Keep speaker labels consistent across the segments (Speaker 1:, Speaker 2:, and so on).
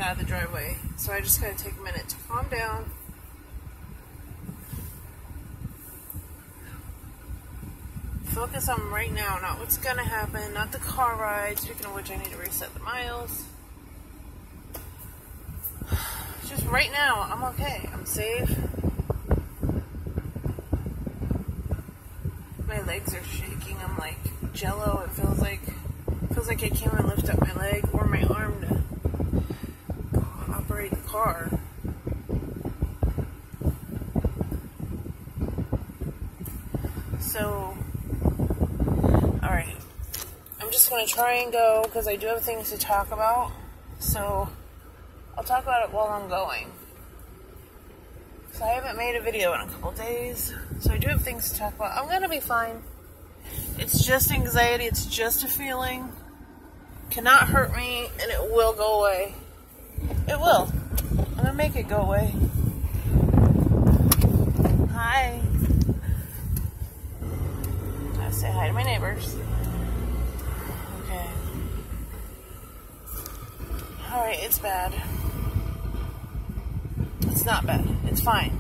Speaker 1: out of the driveway. So I just gotta take a minute to calm down. Focus on right now, not what's gonna happen, not the car ride. Speaking of which, I need to reset the miles. Just right now, I'm okay. I'm safe. My legs are shaking. I'm like jello. It feels like I can't even lift up my leg or my arm to operate the car. So, alright. I'm just going to try and go because I do have things to talk about. So, I'll talk about it while I'm going. So I haven't made a video in a couple days. So I do have things to talk about. I'm going to be fine. It's just anxiety. It's just a feeling. Cannot hurt me, and it will go away. It will. I'm going to make it go away. Hi. I say hi to my neighbors. Okay. Alright, it's bad. It's not bad. It's fine.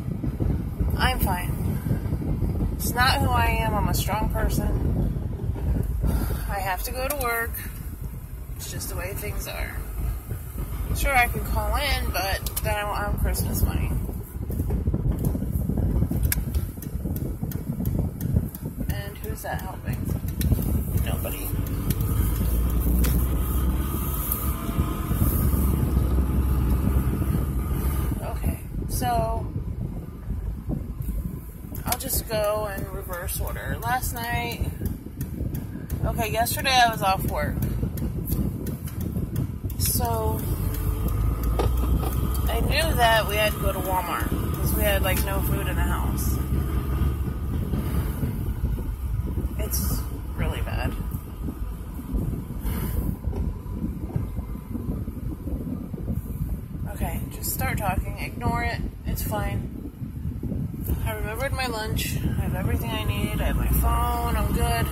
Speaker 1: I'm fine. It's not who I am. I'm a strong person. I have to go to work. It's just the way things are. Sure, I can call in, but then I won't have Christmas money. And who's that helping? Nobody. Okay, so I'll just go in reverse order. Last night, okay, yesterday I was off work. So I knew that we had to go to Walmart because we had like no food in the house. It's really bad. Okay, just start talking. Ignore it. It's fine. I remembered my lunch. I have everything I need. I have my phone. I'm good.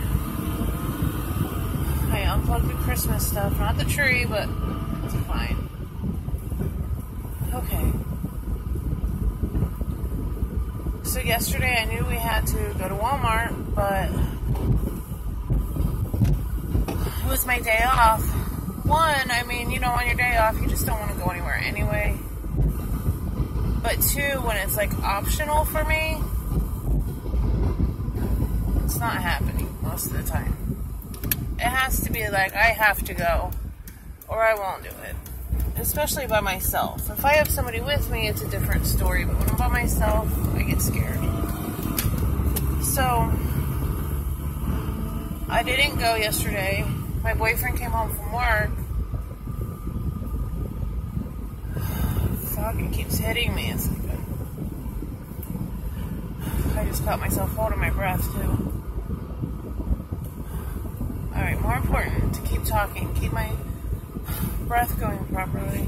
Speaker 1: I unplugged the Christmas stuff. Not the tree, but it's fine. Okay. So yesterday I knew we had to go to Walmart, but it was my day off. One, I mean, you know, on your day off, you just don't want to go anywhere anyway. But two, when it's like optional for me, it's not happening most of the time. It has to be like, I have to go, or I won't do it. Especially by myself. If I have somebody with me, it's a different story, but when I'm by myself, I get scared. So, I didn't go yesterday. My boyfriend came home from work. Fuck, it keeps hitting me. It's like I just caught myself holding my breath, too. Alright, more important to keep talking. Keep my breath going properly.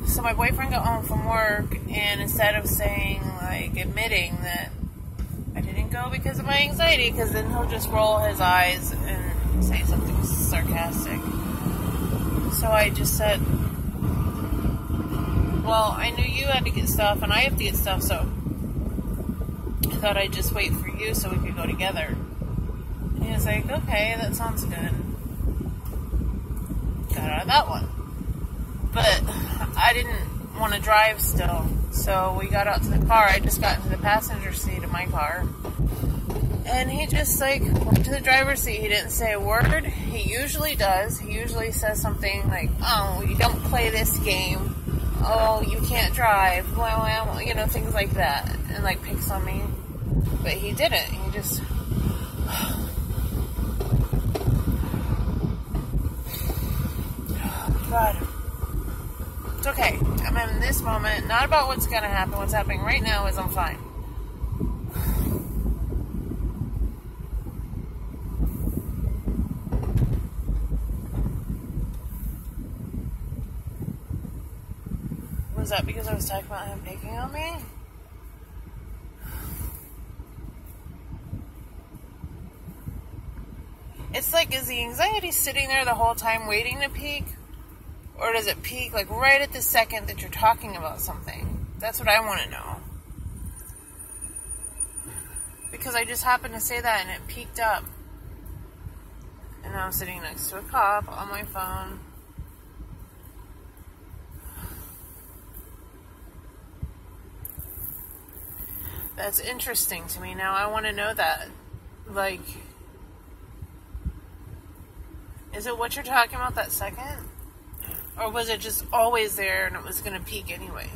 Speaker 1: So my boyfriend got home from work, and instead of saying, like, admitting that I didn't go because of my anxiety, because then he'll just roll his eyes and say something sarcastic. So I just said, well, I knew you had to get stuff, and I have to get stuff, so I thought I'd just wait for you so we could go together. And he was like, okay, that sounds good. Got out of that one. But I didn't want to drive still, so we got out to the car. I just got into the passenger seat of my car, and he just like went to the driver's seat. He didn't say a word. He usually does. He usually says something like, oh, you don't play this game, oh, you can't drive, well, you know, things like that, and like picks on me. But he didn't. He just God. It's okay. I'm in this moment, not about what's going to happen. What's happening right now is I'm fine. Was that because I was talking about him picking on me? It's like, is the anxiety sitting there the whole time waiting to peak? Or does it peak like right at the second that you're talking about something? That's what I want to know. Because I just happened to say that and it peaked up. And now I'm sitting next to a cop on my phone. That's interesting to me. Now I want to know that. Like, is it what you're talking about that second? Or was it just always there and it was going to peak anyway?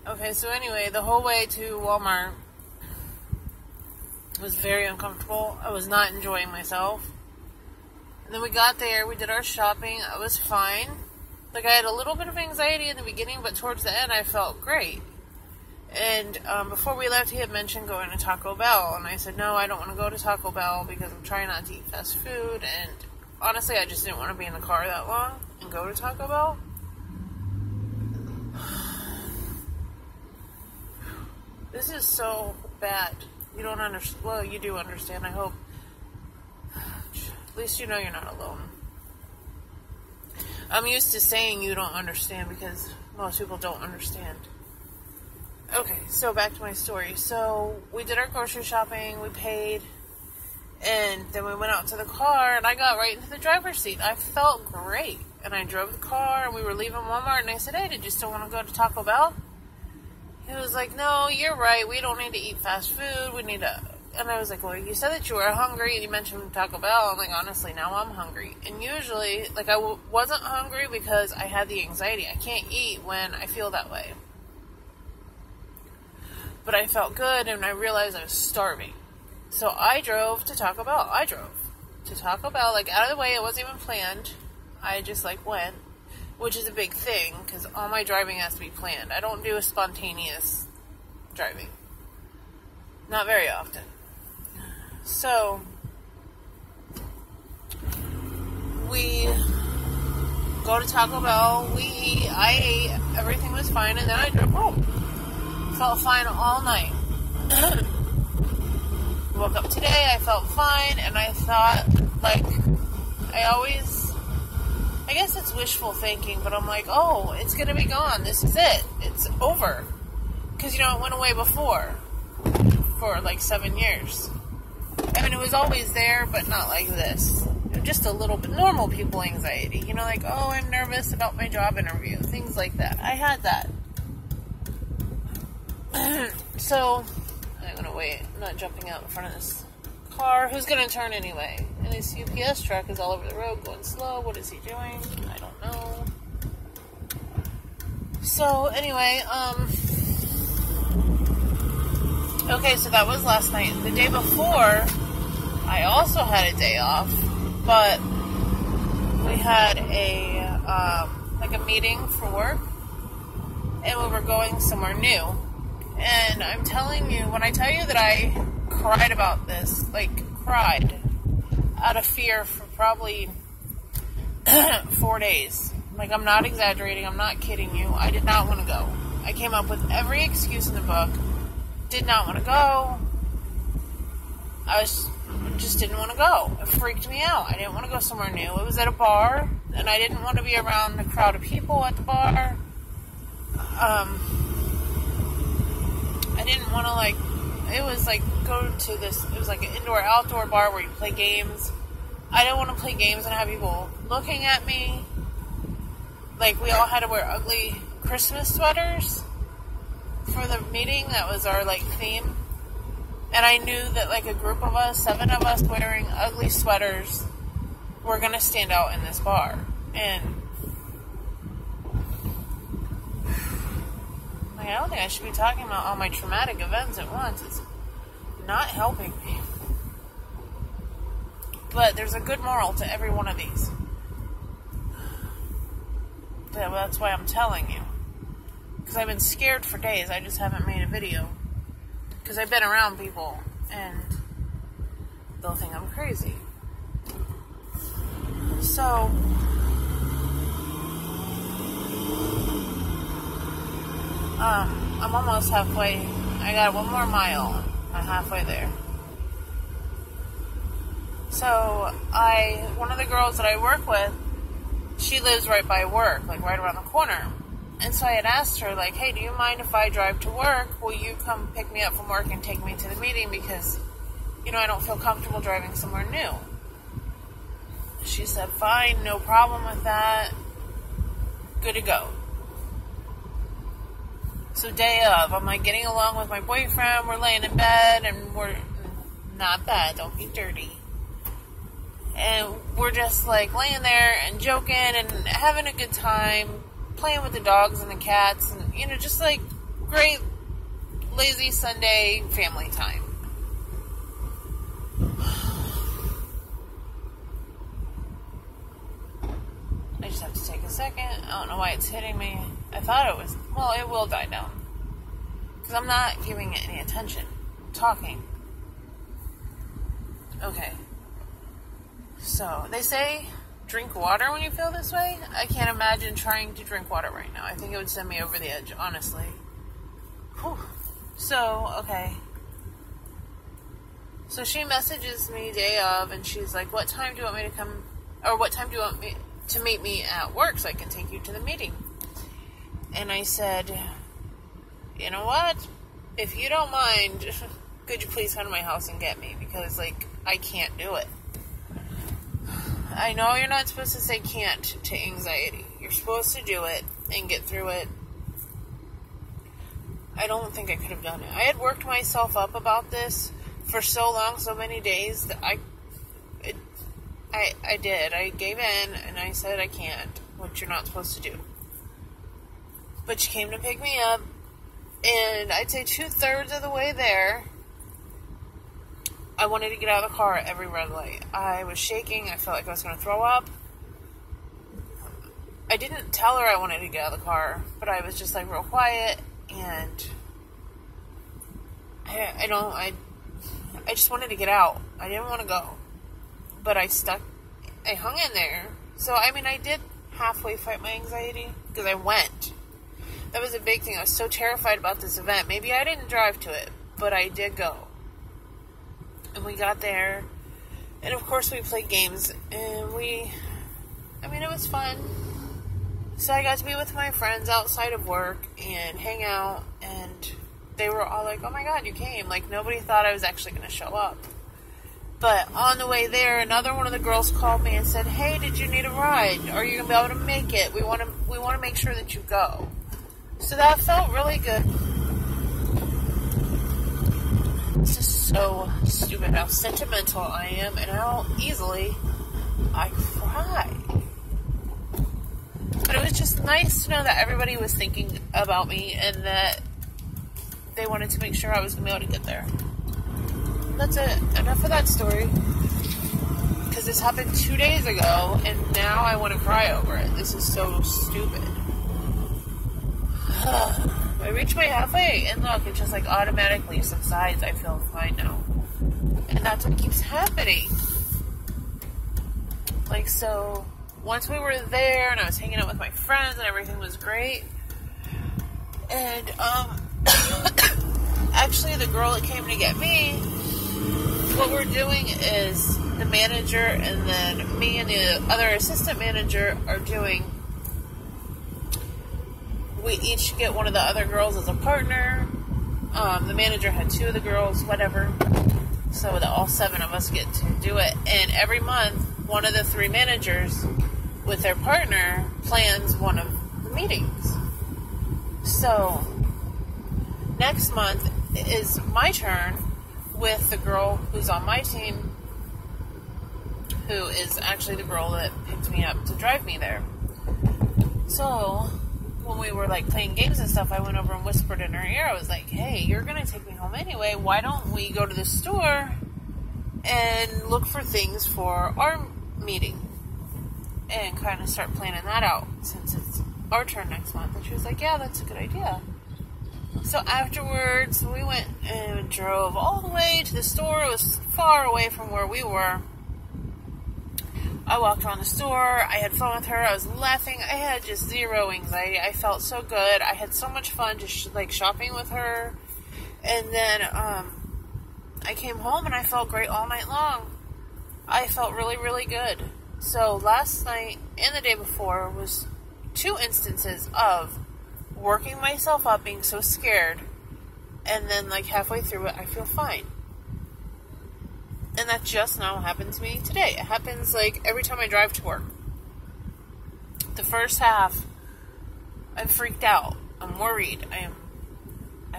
Speaker 1: Okay, so anyway, the whole way to Walmart was very uncomfortable. I was not enjoying myself. And then we got there, we did our shopping, I was fine. Like, I had a little bit of anxiety in the beginning, but towards the end I felt great. And before we left, he had mentioned going to Taco Bell, and I said, no, I don't want to go to Taco Bell because I'm trying not to eat fast food, and honestly, I just didn't want to be in the car that long and go to Taco Bell. This is so bad. You don't understand. Well, you do understand, I hope. At least you know you're not alone. I'm used to saying you don't understand because most people don't understand. Okay, so back to my story. So we did our grocery shopping, we paid, and then we went out to the car, and I got right into the driver's seat. I felt great. And I drove the car, and we were leaving Walmart, and I said, hey, did you still want to go to Taco Bell? He was like, no, you're right. We don't need to eat fast food. We need to... And I was like, well, you said that you were hungry, and you mentioned Taco Bell. I'm like, honestly, now I'm hungry. And usually, like, I wasn't hungry because I had the anxiety. I can't eat when I feel that way. But I felt good, and I realized I was starving. So I drove to Taco Bell. I drove to Taco Bell, like, out of the way. It wasn't even planned. I just, like, went, which is a big thing, because all my driving has to be planned. I don't do a spontaneous driving. Not very often. So, we go to Taco Bell, we eat, I ate, everything was fine, and then I drove home. Felt fine all night. Woke up today, I felt fine, and I thought, like, I guess it's wishful thinking, but I'm like, oh, it's gonna be gone, this is it, it's over. Because, you know, it went away before, for like 7 years. I mean, it was always there, but not like this. Just a little bit normal people anxiety. You know, like, oh, I'm nervous about my job interview. Things like that. I had that. So, I'm going to wait. I'm not jumping out in front of this car. Who's going to turn anyway? And this UPS truck is all over the road going slow. What is he doing? I don't know. So, anyway, okay, so that was last night. The day before, I also had a day off, but we had a meeting for work, and we were going somewhere new. And I'm telling you, when I tell you that I cried about this, like, cried out of fear for probably 4 days. Like, I'm not exaggerating, I'm not kidding you. I did not want to go. I came up with every excuse in the book. Did not want to go. Just didn't want to go. It freaked me out. I didn't want to go somewhere new. It was at a bar, and I didn't want to be around a crowd of people at the bar. I didn't want to, like, it was like, go to this, it was like an indoor-outdoor bar where you play games. I didn't want to play games and have people looking at me. Like, we all had to wear ugly Christmas sweaters for the meeting. That was our, like, theme. And I knew that, like, a group of us, 7 of us wearing ugly sweaters, were going to stand out in this bar. And, like, I don't think I should be talking about all my traumatic events at once. It's not helping me. But there's a good moral to every one of these. That's why I'm telling you. Because I've been scared for days. I just haven't made a video. Because I've been around people, and they'll think I'm crazy. So, I'm almost halfway I got 1 more mile. I'm halfway there. So, one of the girls that I work with, she lives right by work, like right around the corner. And so I had asked her, like, hey, do you mind if I drive to work? Will you come pick me up from work and take me to the meeting? Because, I don't feel comfortable driving somewhere new. She said, fine, no problem with that. Good to go. So day of, I'm like getting along with my boyfriend. We're laying in bed and we're not bad. Don't be dirty. And we're just like laying there and joking and having a good time, playing with the dogs and the cats, and just like great lazy Sunday family time. I just have to take a second. I don't know why it's hitting me. I thought it was, well, it will die down. Because I'm not giving it any attention. I'm talking. Okay. So, they say drink water when you feel this way. I can't imagine trying to drink water right now. I think it would send me over the edge, honestly. Whew. So, okay. So she messages me day of, and she's like, what time do you want me to come, or what time do you want me to meet me at work so I can take you to the meeting? And I said, you know what? If you don't mind, could you please come to my house and get me? Because, like, I can't do it. I know you're not supposed to say can't to anxiety. You're supposed to do it and get through it. I don't think I could have done it. I had worked myself up about this for so long, so many days, that I did. I gave in and I said I can't, which you're not supposed to do. But she came to pick me up, and I'd say 2/3 of the way there, I wanted to get out of the car at every red light. I was shaking. I felt like I was going to throw up. I didn't tell her I wanted to get out of the car, but I was just like real quiet, and I just wanted to get out. I didn't want to go, but I hung in there. So, I mean, I did halfway fight my anxiety because I went. That was a big thing. I was so terrified about this event. Maybe I didn't drive to it, but I did go. And we got there, and of course we played games, and it was fun. So I got to be with my friends outside of work and hang out, and they were all like, oh my god, you came. Like, nobody thought I was actually going to show up. But on the way there, another one of the girls called me and said, hey, did you need a ride? Are you going to be able to make it? We want to make sure that you go. So that felt really good. This is so stupid how sentimental I am and how easily I cry. But it was just nice to know that everybody was thinking about me and that they wanted to make sure I was going to be able to get there. That's it. Enough of that story. Because this happened 2 days ago, and now I want to cry over it. This is so stupid. I reach my halfway, and look, it just like automatically subsides. I feel fine now. And that's what keeps happening. Like, so, once we were there, and I was hanging out with my friends, and everything was great. And, actually, the girl that came to get me, what we're doing is the manager and then me and the other assistant manager are doing, we each get one of the other girls as a partner. The manager had 2 of the girls, whatever. So that all 7 of us get to do it. And every month, one of the 3 managers with their partner plans one of the meetings. So next month is my turn with the girl who's on my team, who is actually the girl that picked me up to drive me there. So when we were like playing games and stuff, I went over and whispered in her ear. I was like, hey, you're going to take me home anyway. Why don't we go to the store and look for things for our meeting and kind of start planning that out since it's our turn next month? And she was like, yeah, that's a good idea. So afterwards, we went and drove all the way to the store. It was far away from where we were. I walked around the store. I had fun with her. I was laughing. I had just zero anxiety. I felt so good. I had so much fun just like shopping with her And then I came home and I felt great all night long. I felt really, really good. So last night and the day before was 2 instances of working myself up, being so scared, and then like halfway through it, I feel fine. And that just now happened to me today. It happens like every time I drive to work. The first half, I'm freaked out. I'm worried. I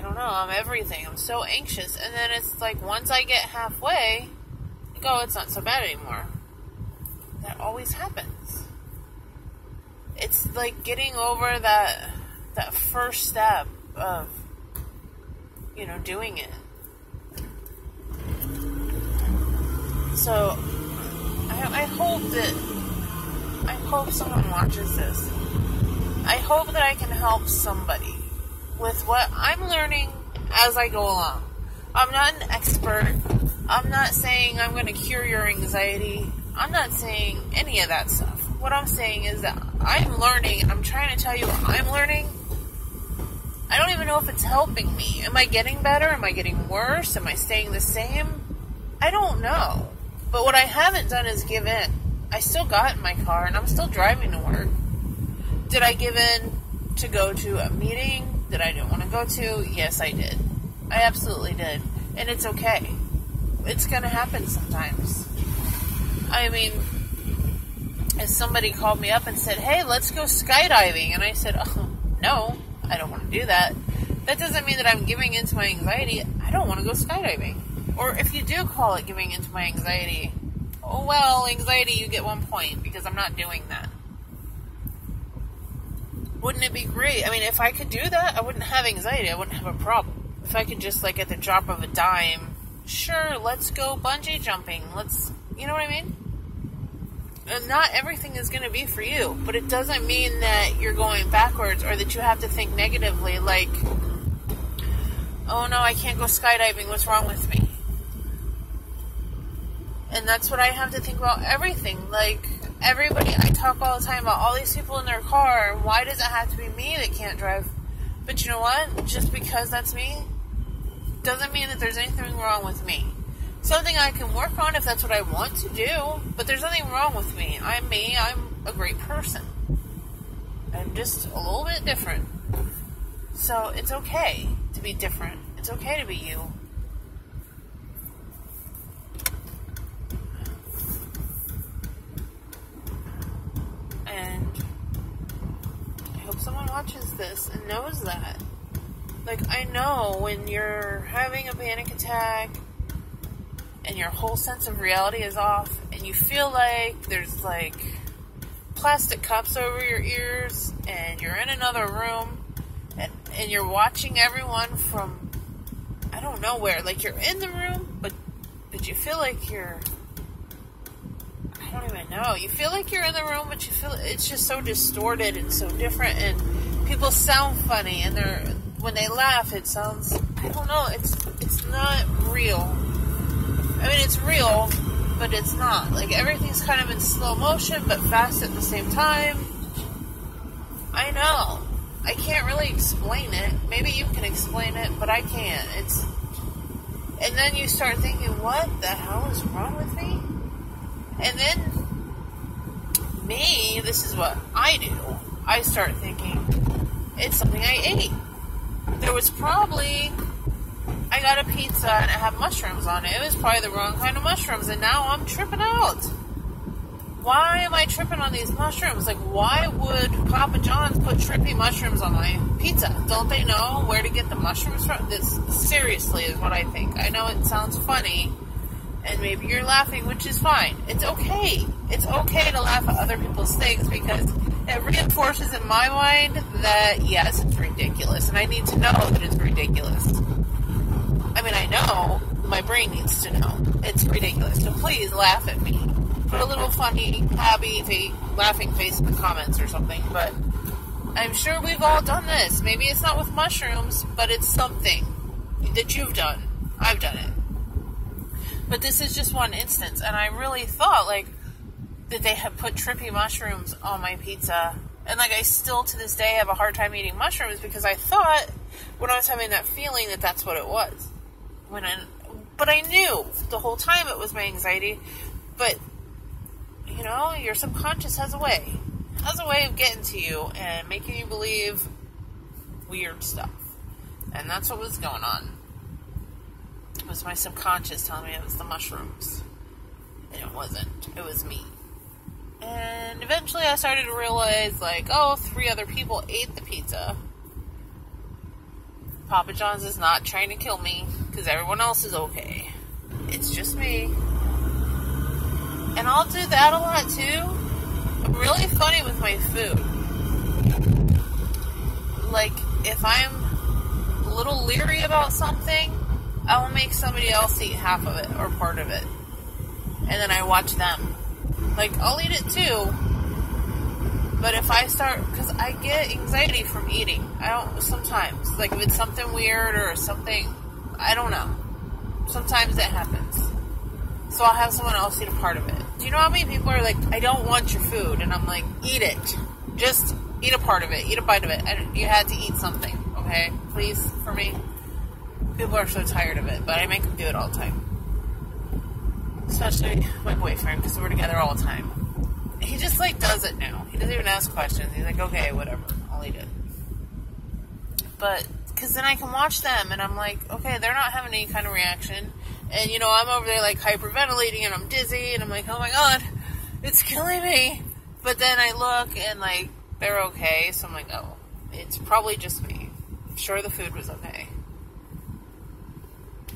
Speaker 1: don't know, I'm everything. I'm so anxious. And then it's like once I get halfway, I go, it's not so bad anymore. That always happens. It's like getting over that first step of, doing it. So, I hope someone watches this. I hope that I can help somebody with what I'm learning as I go along. I'm not an expert. I'm not saying I'm going to cure your anxiety. I'm not saying any of that stuff. What I'm saying is that I'm learning, and I'm trying to tell you I'm learning. I don't even know if it's helping me. Am I getting better? Am I getting worse? Am I staying the same? I don't know. But what I haven't done is give in. I still got in my car, and I'm still driving to work. Did I give in to go to a meeting that I didn't want to go to? Yes, I did. I absolutely did. And it's okay. It's going to happen sometimes. I mean, if somebody called me up and said, hey, let's go skydiving, and I said, oh, no, I don't want to do that. That doesn't mean that I'm giving into my anxiety. I don't want to go skydiving. Or if you do call it giving into my anxiety, oh, well, anxiety, you get 1 point because I'm not doing that. Wouldn't it be great? I mean, if I could do that, I wouldn't have anxiety. I wouldn't have a problem. If I could just, like, at the drop of a dime, sure, let's go bungee jumping. You know what I mean? And not everything is going to be for you, but it doesn't mean that you're going backwards or that you have to think negatively, like, oh, no, I can't go skydiving. What's wrong with me? And that's what I have to think about everything. Like, everybody, I talk all the time about all these people in their car. Why does it have to be me that can't drive? But you know what? Just because that's me doesn't mean that there's anything wrong with me. Something I can work on if that's what I want to do, but there's nothing wrong with me. I'm me. I'm a great person. I'm just a little bit different. So it's okay to be different. It's okay to be you. And I hope someone watches this and knows that. Like, I know when you're having a panic attack and your whole sense of reality is off and you feel like there's like plastic cups over your ears and you're in another room and you're watching everyone from I don't know where. Like, you're in the room, but you feel like you're I don't even know. You feel like you're in the room, but you feel it's just so distorted and so different, and people sound funny, and when they laugh, it sounds, I don't know, it's not real. I mean, it's real, but it's not. Like, everything's kind of in slow motion, but fast at the same time. I know. I can't really explain it. Maybe you can explain it, but I can't. And then you start thinking, what the hell is wrong with me? And then, this is what I do. I start thinking, it's something I ate. There was probably, I got a pizza and it had mushrooms on it. It was probably the wrong kind of mushrooms, and now I'm tripping out. Why am I tripping on these mushrooms? Like, why would Papa John's put trippy mushrooms on my pizza? Don't they know where to get the mushrooms from? This seriously is what I think. I know it sounds funny, and maybe you're laughing, which is fine. It's okay. It's okay to laugh at other people's things because it reinforces in my mind that, yes, it's ridiculous, and I need to know that it's ridiculous. I mean, I know. My brain needs to know. It's ridiculous. So please laugh at me. Put a little funny, happy, laughing face in the comments or something, but I'm sure we've all done this. Maybe it's not with mushrooms, but it's something that you've done. I've done it. But this is just one instance, and I really thought, like, that they had put trippy mushrooms on my pizza, And, like, I still, to this day, have a hard time eating mushrooms because I thought, when I was having that feeling, that that's what it was. But I knew the whole time it was my anxiety. But, you know, your subconscious has a way of getting to you and making you believe weird stuff. And that's what was going on. It was my subconscious telling me it was the mushrooms. And it wasn't. It was me. And eventually I started to realize, like, 3 other people ate the pizza. Papa John's is not trying to kill me because everyone else is okay. It's just me. And I'll do that a lot too. I'm really funny with my food. Like, if I'm a little leery about something, I will make somebody else eat half of it or part of it. And then I watch them. Like, I'll eat it too. But if I start, because I get anxiety from eating. Sometimes. Like, if it's something weird or something, I don't know. Sometimes that happens. So I'll have someone else eat a part of it. Do you know how many people are like, I don't want your food? And I'm like, eat it. Just eat a part of it. Eat a bite of it. And you had to eat something, okay? Please, for me. People are so tired of it, but I make them do it all the time. Especially my boyfriend, because we're together all the time. He just, like, does it now. He doesn't even ask questions. He's like, okay, whatever. I'll eat it. But, because then I can watch them, and I'm like, okay, they're not having any kind of reaction. And, you know, I'm over there, like, hyperventilating, and I'm dizzy, and I'm like, oh my god, it's killing me. But then I look, and, like, they're okay. So I'm like, oh, it's probably just me. I'm sure the food was okay.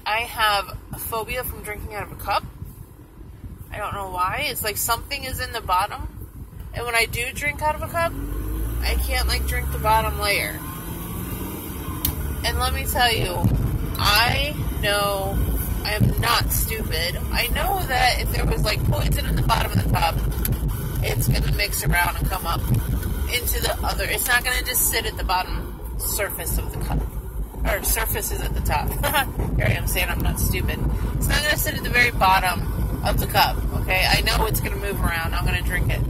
Speaker 1: I have a phobia from drinking out of a cup. I don't know why. It's like something is in the bottom. And when I do drink out of a cup, I can't, like, drink the bottom layer. And let me tell you, I know I am not stupid. I know that if there was, like, poison in the bottom of the cup, it's going to mix around and come up into the other. It's not going to just sit at the bottom surface of the cup. Or surface is at the top. Here I am saying I'm not stupid. It's not going to sit at the very bottom of the cup, okay? I know it's going to move around. I'm going to drink it.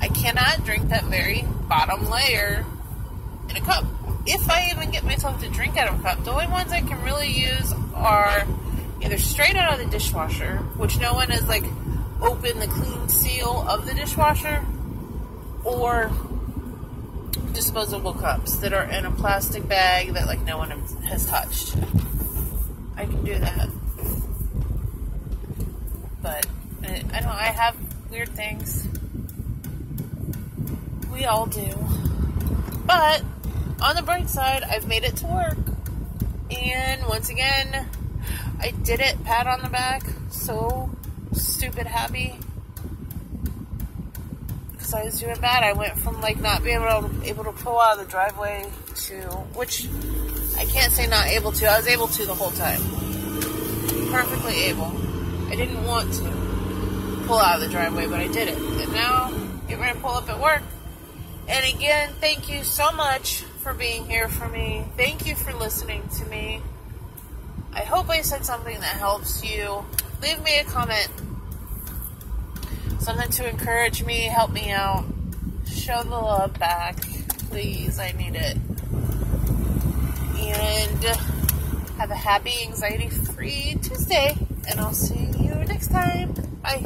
Speaker 1: I cannot drink that very bottom layer in a cup. If I even get myself to drink out of a cup, the only ones I can really use are either straight out of the dishwasher, which no one has, like, opened the clean seal of the dishwasher, or disposable cups that are in a plastic bag that, like, no one has touched. I can do that. But I know I have weird things. We all do. But on the bright side, I've made it to work. And once again, I did it. Pat on the back. So stupid happy. Because I was doing bad. I went from, like, not being able to pull out of the driveway to, which I can't say not able to. I was able to the whole time. Perfectly able. I didn't want to pull out of the driveway, but I did it. And now, get ready to pull up at work. And again, thank you so much for being here for me. Thank you for listening to me. I hope I said something that helps you. Leave me a comment. Something to encourage me, help me out. Show the love back. Please, I need it. And have a happy, anxiety-free Tuesday. And I'll see you next time. Bye.